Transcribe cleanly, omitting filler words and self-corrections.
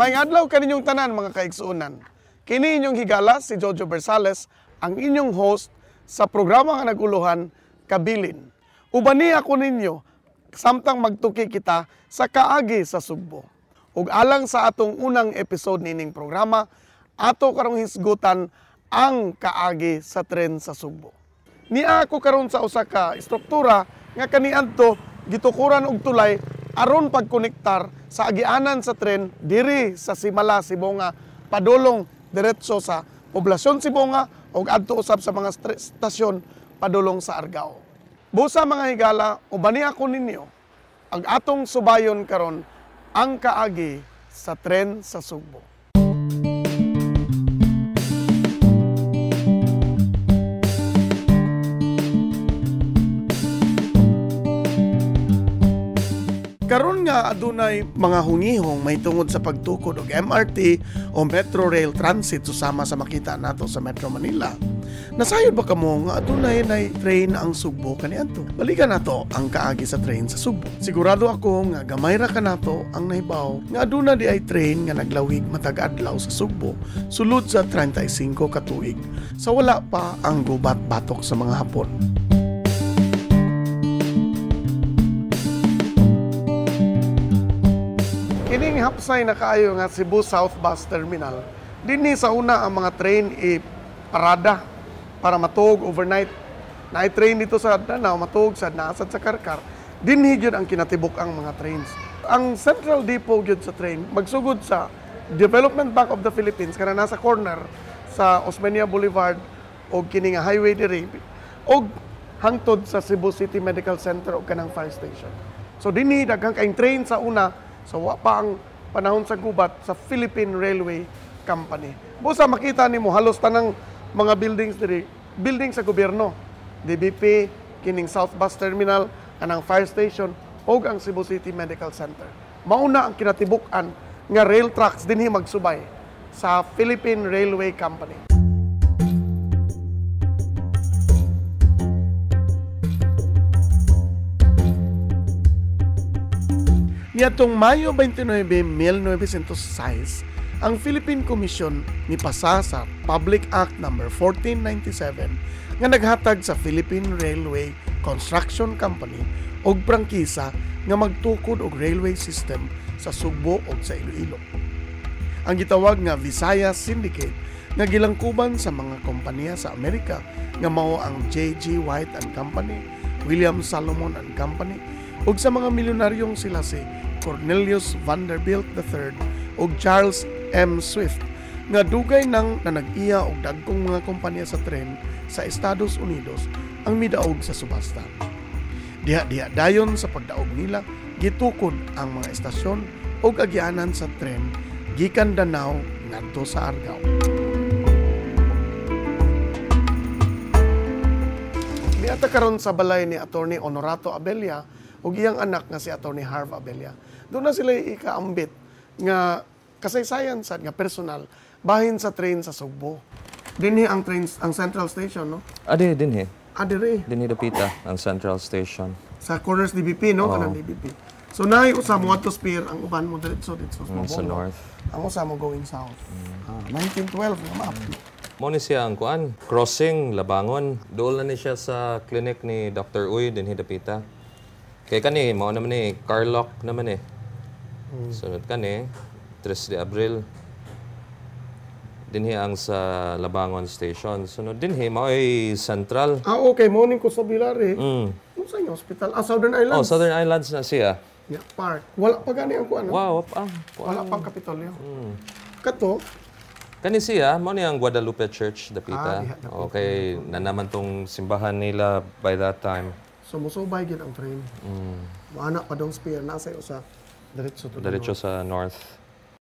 Maayong adlaw kaninyong tanan mga kaigsuonan. Kini inyong higala si Jojo Bersales, ang inyong host sa programa nga naguluhan Kabilin. Ubani ako ninyo samtang magtuki kita sa kaagi sa Sugbo. Ug alang sa atong unang episode nining programa, ato karong hisgutan ang kaagi sa tren sa Sugbo. Niya ako karon sa usa ka struktura nga kaniadto gitukuran og tulay aron pagkonektar sa agianan sa tren diri sa Simala, Sibonga, padulong diretso sa poblasyon Sibonga ug adto usab sa mga stasyon padulong sa Argao. Busa mga higala, ubani ako ninyo ang atong subayon karon ang kaagi sa tren sa Sugbo. Karon nga adunay mga hungihong may tungod sa pagtukod og MRT o Metro Rail Transit susama sa makita nato sa Metro Manila. Nasayod ba kamo nga adunay nay train ang Sugbo kaniadto? Balikan nato ang kaagi sa train sa Sugbo. Sigurado ako nga gamay ra kanato ang nahibaw nga aduna di ay train nga naglawig matag adlaw sa Sugbo sulod sa 35 ka tuig sa wala pa ang gubat batok sa mga Hapon. Kining hapsay na kaayo nga Cebu South Bus Terminal, dinhi sa una ang mga train parada para matuog overnight. Naay train dito sa Danao, matuog sa naasad sa Karkar. Dinhi gyud ang kinatibuk ang mga trains. Ang central depot gyud sa train magsugod sa Development Bank of the Philippines kana nasa corner sa Osmeña Boulevard og kini nga highway diri og hangtod sa Cebu City Medical Center og kanang fire station. So dinhi daghang kaayong train sa una. So wa pa ang panahon sa gubat sa Philippine Railway Company. Busa makita nimo halos tanang mga buildings diri, building sa gobyerno. DBP, kining South Bus Terminal, anang fire station ug ang Cebu City Medical Center. Mauna ang kinatibuk-an nga rail tracks dinhi magsubay sa Philippine Railway Company. Niadtong Mayo 29, 1906, ang Philippine Commission nipasa sa Public Act No. 1497 nga naghatag sa Philippine Railway Construction Company og prangkisa nga magtukod og railway system sa Sugbo ug sa Iloilo. Ang gitawag nga Visayas Syndicate nga gilangkuban sa mga kompanya sa Amerika nga mao ang J.G. White and Company, William Salomon and Company ug sa mga milyonaryong sila si Cornelius Vanderbilt III ug Charles M. Swift nga dugay nang nanag-iya og dagkong mga kompanya sa tren sa Estados Unidos ang midaog sa subasta. Diha-diha dayon sa pagdaog nila gitukod ang mga estasyon ug agianan sa tren gikan Danao ngadto sa Argao. Miata karon sa balay ni Attorney Honorato Abella ug iyang anak nga si Attorney Harv Abella. Doon na sila ikaambit nga kasaysayan sad nga personal bahin sa train sa Sugbo. Dinhi ang train ang Central Station, no? Dinhi. Dire. Dinhi dapita ang Central Station. Sa corners DBP, no? Kanang DBP. So naay usa mo to spear ang uban mo diretso sa north. Ang usa mo going south. 1912 nga map. Mo ni siya ang kuan, crossing Labangon. Dool na ni siya sa clinic ni Dr. Uy dinhi dapita. Kay kani mao naman ni Carlock naman eh. Sunod kani 3 de Abril. Dinhi ang sa Labangon Station. Sunod dinhi mao ay Central. Okay, morning ko sa Bilari. Unsa yung hospital? Southern Islands. Oh, Southern Islands na siya. Yeah, park. Wala pa gani ang kuan. Wow, pa. Wala pang Kapitolyo. Kato kani siya mao ni ang Guadalupe Church dapita. Okay, na naman tong simbahan nila by that time. So musubay gid ang train. Maana pa dong spear nasa usa diretso sa north.